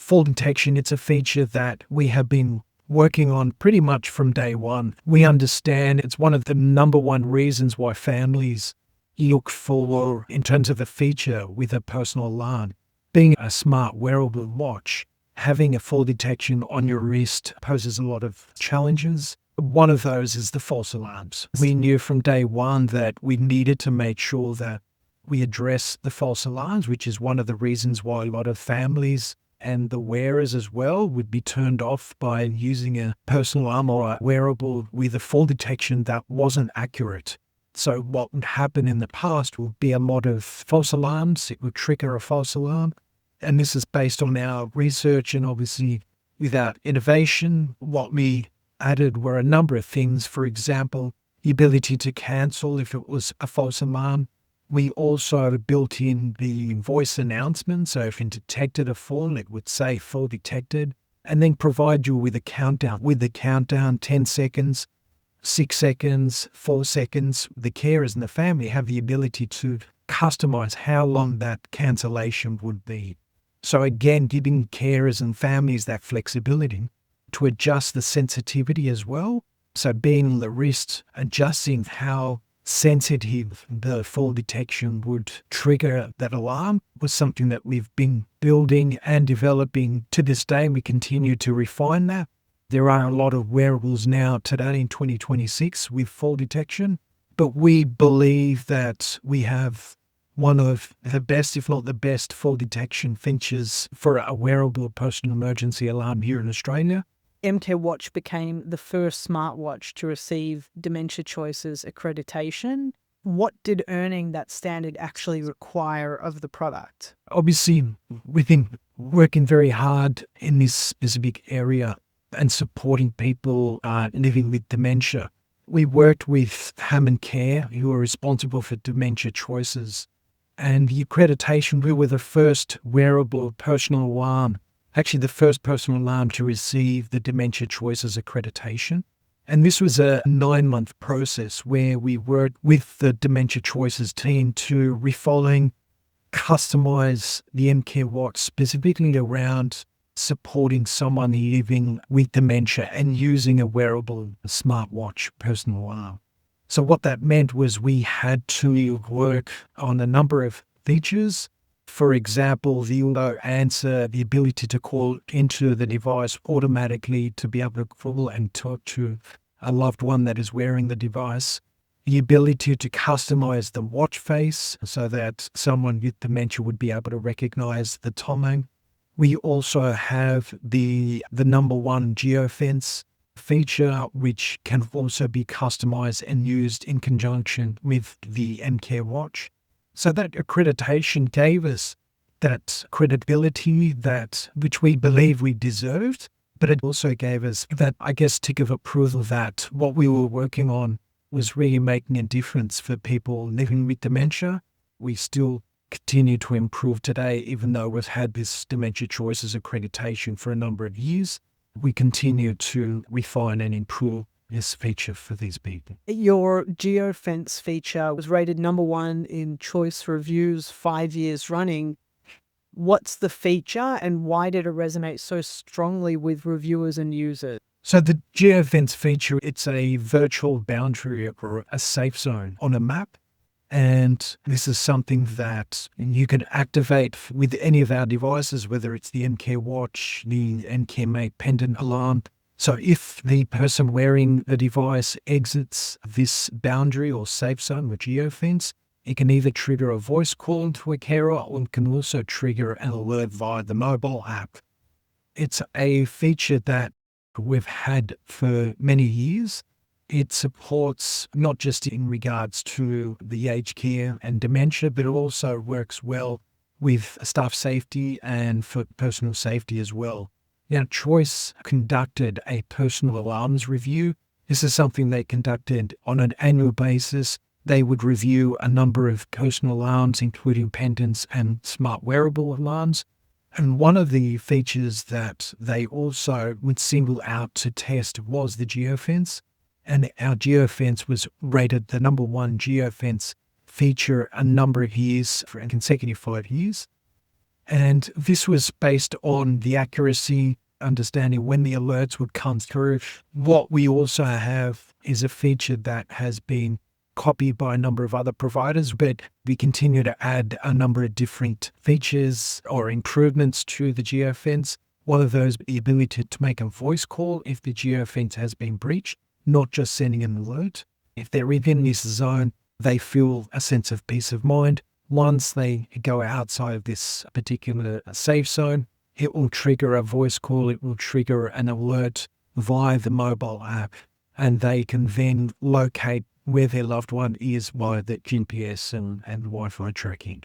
Fall detection, it's a feature that we have been working on pretty much from day one. We understand it's one of the number one reasons why families look for, in terms of a feature with a personal alarm, being a smart wearable watch. Having a fall detection on your wrist poses a lot of challenges. One of those is the false alarms. We knew from day one that we needed to make sure that we address the false alarms, which is one of the reasons why a lot of families and the wearers as well would be turned off by using a personal alarm or a wearable with a fall detection that wasn't accurate. So what would happen in the past would be a lot of false alarms. It would trigger a false alarm. And this is based on our research, and obviously without innovation, what we added were a number of things. For example, the ability to cancel if it was a false alarm. We also built in the voice announcement, so if it detected a fall, it would say fall detected, and then provide you with a countdown. With the countdown, 10 seconds, 6 seconds, 4 seconds. The carers and the family have the ability to customize how long that cancellation would be. So again, giving carers and families that flexibility to adjust the sensitivity as well. So being on the wrist, adjusting how sensitive the fall detection would trigger that alarm was something that we've been building and developing to this day. We continue to refine that. There are a lot of wearables now today in 2026 with fall detection, but we believe that we have one of the best, if not the best, fall detection features for a wearable personal emergency alarm here in Australia. MK Watch became the first smartwatch to receive Dementia Choices accreditation. What did earning that standard actually require of the product? Obviously, we've been working very hard in this specific area and supporting people living with dementia. We worked with Hammond Care, who are responsible for Dementia Choices. And the accreditation, we were the first wearable personal alarm, actually the first personal alarm to receive the Dementia Choices accreditation. And this was a 9-month process where we worked with the Dementia Choices team to refine, customize the MK Watch specifically around supporting someone living with dementia and using a wearable smartwatch personal alarm. So what that meant was we had to work on a number of features. For example, the auto answer, the ability to call into the device automatically to be able to call and talk to a loved one that is wearing the device. The ability to customize the watch face so that someone with dementia would be able to recognize the timing. We also have the number one geofence feature, which can also be customized and used in conjunction with the MK Watch. So that accreditation gave us that credibility which we believe we deserved, but it also gave us that, tick of approval that what we were working on was really making a difference for people living with dementia. We still continue to improve today, even though we've had this Dementia Choices accreditation for a number of years. We continue to refine and improve this feature for these people. Your geofence feature was rated number 1 in Choice Reviews 5 years running. What's the feature and why did it resonate so strongly with reviewers and users? So the geofence feature, it's a virtual boundary or a safe zone on a map. And this is something that you can activate with any of our devices, whether it's the MK Watch, the MK Mate pendant alarm. So if the person wearing the device exits this boundary or safe zone with geofence, it can either trigger a voice call to a carer or it can also trigger an alert via the mobile app. It's a feature that we've had for many years. It supports not just in regards to the aged care and dementia, but it also works well with staff safety and for personal safety as well. Now, Choice conducted a personal alarms review. This is something they conducted on an annual basis. They would review a number of personal alarms, including pendants and smart wearable alarms. And one of the features that they also would single out to test was the geofence. And our geofence was rated the number 1 geofence feature a number of years, for a consecutive 5 years. And this was based on the accuracy, understanding when the alerts would come through. What we also have is a feature that has been copied by a number of other providers, but we continue to add a number of different features or improvements to the geofence. One of those, the ability to make a voice call if the geofence has been breached, not just sending an alert. If they're within this zone, they feel a sense of peace of mind. Once they go outside of this particular safe zone, it will trigger a voice call, it will trigger an alert via the mobile app, and they can then locate where their loved one is via the GPS and Wi-Fi tracking.